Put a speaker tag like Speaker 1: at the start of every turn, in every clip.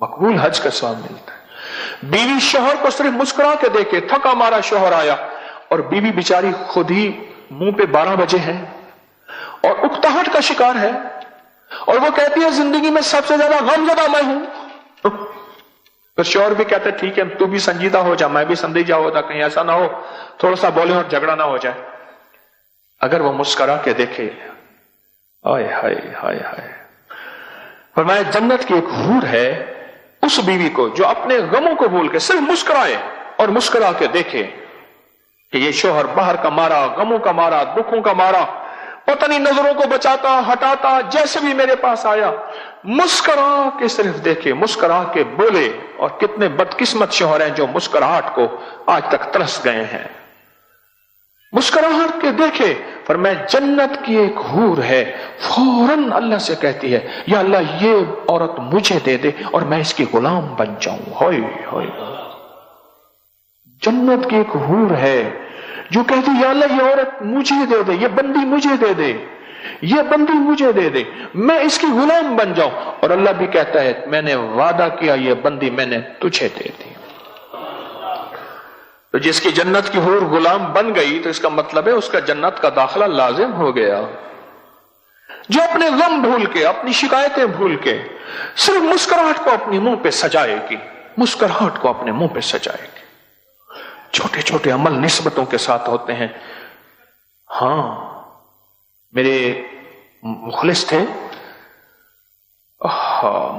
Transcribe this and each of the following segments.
Speaker 1: मकबूल हज का सवाब मिलता है। बीवी शोहर को सिर्फ मुस्कुरा के देखे, थका मारा शोहर आया और बीवी बेचारी खुद ही मुंह पे 12 बजे है और उकताहट का शिकार है और वो कहती है जिंदगी में सबसे ज्यादा गमज़दा मैं हूं। तो शोहर भी कहते हैं ठीक है तू भी संजीदा हो जा, मैं भी संजीदा होता, कहीं ऐसा ना हो थोड़ा सा बोले और झगड़ा ना हो जाए। अगर वो मुस्कुरा के देखे, हाय हाय हाय हाय, फरमाया जन्नत की एक हूर है उस बीवी को जो अपने गमों को भूल के सिर्फ मुस्कुराए और मुस्कुरा के देखे कि ये शोहर बाहर का मारा, गमों का मारा, दुखों का मारा, पता नहीं नजरों को बचाता हटाता जैसे भी मेरे पास आया, मुस्कुरा के सिर्फ देखे, मुस्कुरा के बोले। और कितने बदकिस्मत शोहर हैं जो मुस्कुराहट को आज तक तरस गए हैं। मुस्कुराहट के देखे, पर मैं जन्नत की एक हूर है, फौरन अल्लाह से कहती है या अल्लाह ये औरत मुझे दे दे और मैं इसकी गुलाम बन जाऊं। होय होय, जन्नत की एक हूर है जो कहती है या अल्लाह ये औरत मुझे दे दे, ये बंदी मुझे दे दे, ये बंदी मुझे दे दे, मैं इसकी गुलाम बन जाऊं। और अल्लाह भी कहता है मैंने वादा किया ये बंदी मैंने तुझे दे दी। तो जिसकी जन्नत की हूर गुलाम बन गई तो इसका मतलब है उसका जन्नत का दाखिला लाजिम हो गया। जो अपने गम भूल के, अपनी शिकायतें भूल के सिर्फ मुस्कुराहट को अपने मुंह पे सजाएगी, मुस्कुराहट को अपने मुंह पे सजाएगी। छोटे छोटे अमल निस्बतों के साथ होते हैं। हां, मेरे मुखलिस थे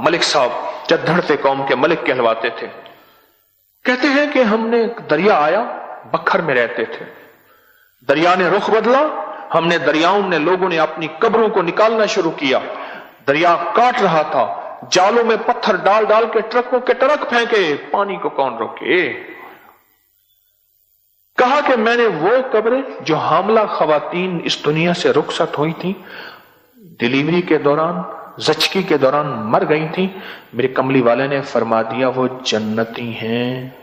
Speaker 1: मलिक साहब, जद्दड़ कौम के मलिक कहलवाते थे। कहते हैं कि हमने दरिया आया, बखर में रहते थे, दरिया ने रुख बदला, हमने दरियाओं ने लोगों ने अपनी कब्रों को निकालना शुरू किया, दरिया काट रहा था, जालों में पत्थर डाल डाल के ट्रकों के ट्रक फेंके, पानी को कौन रोके। कहा कि मैंने वो कब्रें जो हामला खवातीन इस दुनिया से रुखसत हुई थी, डिलीवरी के दौरान, ज़चकी के दौरान मर गई थी, मेरे कमली वाले ने फरमा दिया वो जन्नती हैं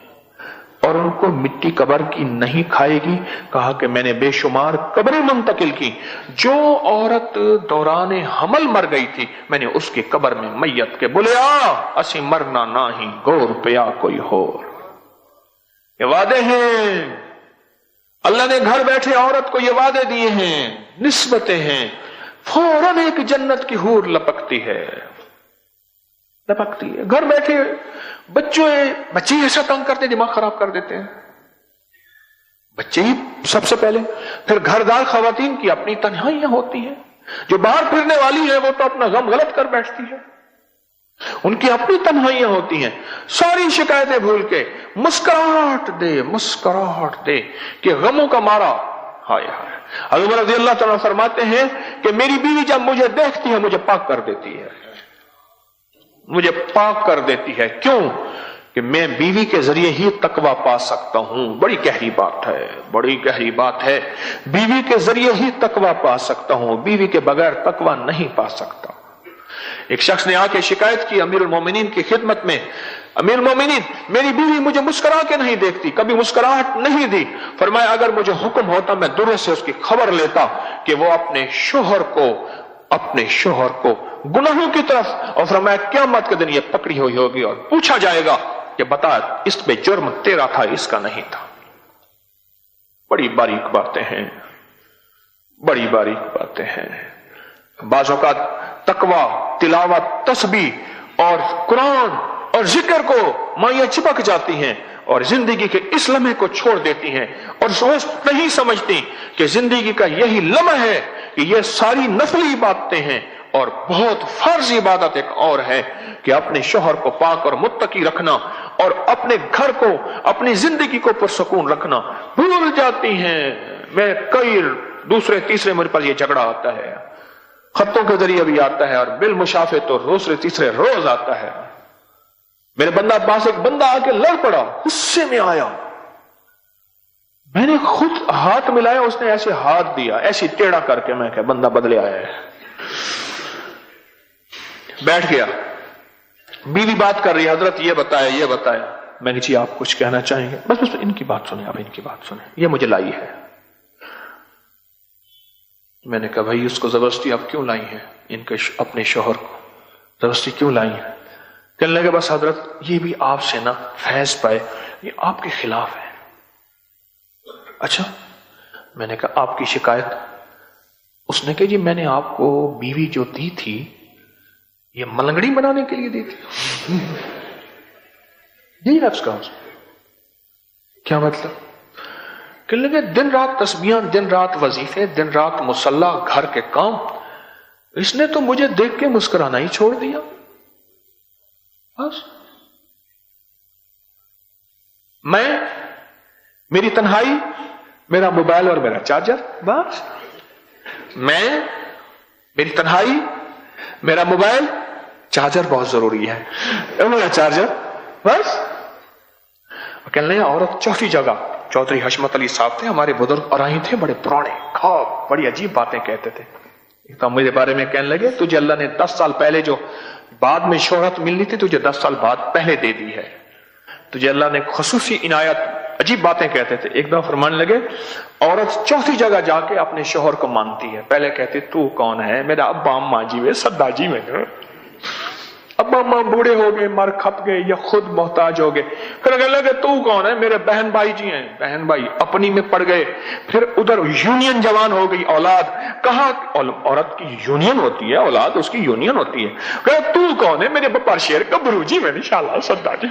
Speaker 1: और उनको मिट्टी कब्र की नहीं खाएगी। कहा कि मैंने बेशुमार कब्रें मुंतकिल की, जो औरत दौरान हमल मर गई थी मैंने उसकी कब्र में मैयत के बुलिया असी मरना ना ही गोर पिया कोई होर। ये वादे हैं, अल्लाह ने घर बैठे औरत को ये वादे दिए हैं, निस्बतें हैं। फौरन एक जन्नत की हूर लपकती है, लपकती है। घर बैठे बच्चे ऐसा तंग करते, दिमाग खराब कर देते हैं बच्चे ही सबसे पहले, फिर घरदार खवातीन की अपनी तन्हाइयां होती हैं। जो बाहर फिरने वाली है वो तो अपना गम गलत कर बैठती है, उनकी अपनी तन्हाइयां होती हैं। सारी शिकायतें भूल के मुस्कुराहट दे, मुस्कुराहट दे कि गमों का मारा। हाय हाय, हज़रत उमर रज़ियल्लाहु ताला फरमाते हैं कि मेरी बीवी जब मुझे देखती है मुझे पाक कर देती है, मुझे पाक कर देती है। क्यों? कि मैं बीवी के जरिए ही तकवा पा सकता हूं। बड़ी गहरी बात है, बड़ी गहरी बात है। बीवी के जरिए ही तकवा पा सकता हूं, बीवी के बगैर तकवा नहीं पा सकता। एक शख्स ने आके शिकायत की अमीरुल मोमिनीन की खिदमत में, अमीरुल मोमिनीन मेरी बीवी मुझे मुस्कुरा के नहीं देखती, कभी मुस्कुराहट नहीं दी। फरमाया अगर मुझे हुक्म होता मैं दूर से उसकी खबर लेता कि वो अपने शोहर को गुनाहों की तरफ, और फरमाया क़यामत के दिन ये पकड़ी हुई होगी और पूछा जाएगा कि बता इस पे जुर्म तेरा था इसका नहीं था। बड़ी बारीक बातें हैं, बड़ी बारीक बातें हैं। बाज़ों का तकवा, तिलावत, तस्बीह और कुरान और जिक्र को माइयां चिपक जाती हैं और जिंदगी के इस लम्हे को छोड़ देती हैं और नहीं समझती कि जिंदगी का यही लम्हा है कि ये सारी नफली इबादतें हैं। और बहुत फर्ज इबादत एक और है कि अपने शोहर को पाक और मुत्तकी रखना और अपने घर को, अपनी जिंदगी को पुरसुकून रखना भूल जाती हैं। मैं कई दूसरे तीसरे मेरे पर यह झगड़ा आता है, खतों के जरिए भी आता है और बिल मुशाफे तो दूसरे तीसरे रोज आता है। मेरे बंदा पास एक बंदा आके लड़ पड़ा, गुस्से में आया, मैंने खुद हाथ मिलाया, उसने ऐसे हाथ दिया ऐसी टेढ़ा करके, मैं क्या बंदा बदले आया है। बैठ गया, बीवी बात कर रही है, हजरत ये बताया। मैंने जी आप कुछ कहना चाहेंगे? बस इनकी बात सुने, आप इनकी बात सुने, ये मुझे लाई है। मैंने कहा भाई उसको जबरदस्ती आप क्यों लाई है, इनके अपने शोहर को जबरदस्ती क्यों लाई है? کہنے لگے بس حضرت یہ بھی آپ سے نا فیض پائے، یہ آپ کے خلاف ہے۔ اچھا، میں نے کہا آپ کی شکایت؟ اس نے کہا جی میں نے آپ کو بیوی جو دی تھی یہ ملنگڑی بنانے کے لیے دی تھی۔ یہی لفظ کہا اس نے۔ کیا مطلب؟ کہ لگے دن رات تسبیحاں، دن رات وظیفے، دن رات مصلی، گھر کے کام، اس نے تو مجھے دیکھ کے مسکرانا ہی چھوڑ دیا بس۔ میں، میری تنہائی، میرا موبائل اور میرا چارجر، بس۔ میں، میری تنہائی، میرا موبائل، چارجر بہت ضروری ہے، میرا چارجر، بس۔ کہنے لگے عورت چوتھی جگہ، چودھری حشمت علی صاحب تھے ہمارے بزرگ، اور آئی تھے بڑے پرانے، خواب بڑی عجیب باتیں کہتے تھے۔ تو میرے بارے میں کہنے لگے تجھے اللہ نے 10 سال پہلے جو بعد میں شہرت ملنی تھی تجھے 10 سال بعد پہلے دے دی ہے، تجھے اللہ نے خصوصی عنایت۔ عجیب باتیں کہتے تھے۔ ایک دفعہ فرمانے لگے عورت چوتھی جگہ جا کے اپنے شوہر کو مانتی ہے، پہلے کہتی تو کون ہے؟ میرا ابا اماں جی وے، سدا جی میں، ابا اماں بوڑھے ہو گئے، مر کھپ گئے یا خود محتاج ہو گئے، پھر کہنے لگے تو کون ہے؟ میرے بہن بھائی جی ہیں، بہن بھائی اپنی میں پڑ گئے، پھر ادھر یونین جوان ہو گئی اولاد، کہاں عورت کی یونین ہوتی ہے، اولاد اس کی یونین ہوتی ہے، کہا تو کون ہے؟ میرے ببر شیر گبرو جی میں انشاءاللہ سدا جی،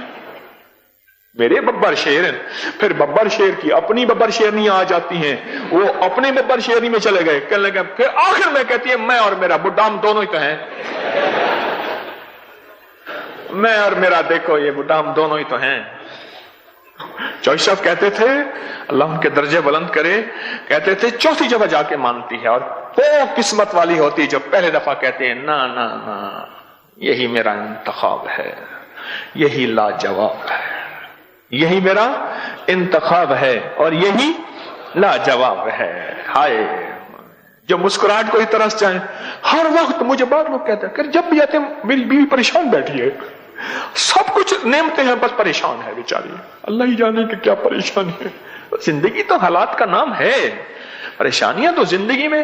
Speaker 1: میرے ببر شیر ہیں۔ پھر ببر شیر کی اپنی ببر شیرنی آ جاتی ہیں، وہ اپنے ببر شیرنی میں چلے گئے، کہنے لگے پھر آخر میں کہتی ہے میں اور میرا بڈھا ہم دونوں ہی تو ہیں، میں اور میرا دیکھو یہ بڈھا ہم دونوں ہی تو ہیں۔ چوہی صاحب کہتے تھے اللہ ان کے درجے بلند کرے، کہتے تھے چوتھی جگہ جا کے مانتی ہے، اور وہ قسمت والی ہوتی جو پہلے دفعہ کہتے ہیں نا نا نا یہی میرا انتخاب ہے، یہی لاجواب ہے، یہی میرا انتخاب ہے اور یہی لاجواب ہے۔ ہائے جو مسکراہٹ کو ہی ترس جائیں۔ ہر وقت مجھے بعض لوگ کہتے ہیں کہ جب بھی آتے ہیں میری بیوی پریشان بیٹھی ہے، سب کچھ نعمتیں ہیں بس پریشان ہے بیچاری، اللہ ہی جانے کہ کیا پریشانی ہے۔ زندگی تو حالات کا نام ہے، پریشانیاں تو زندگی میں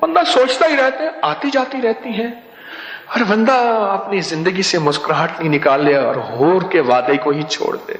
Speaker 1: بندہ سوچتا ہی رہتا ہے، آتی جاتی رہتی ہیں، اور بندہ اپنی زندگی سے مسکراہٹ نہیں نکال لے اور ہور کے وعدے کو ہی چھوڑ دے۔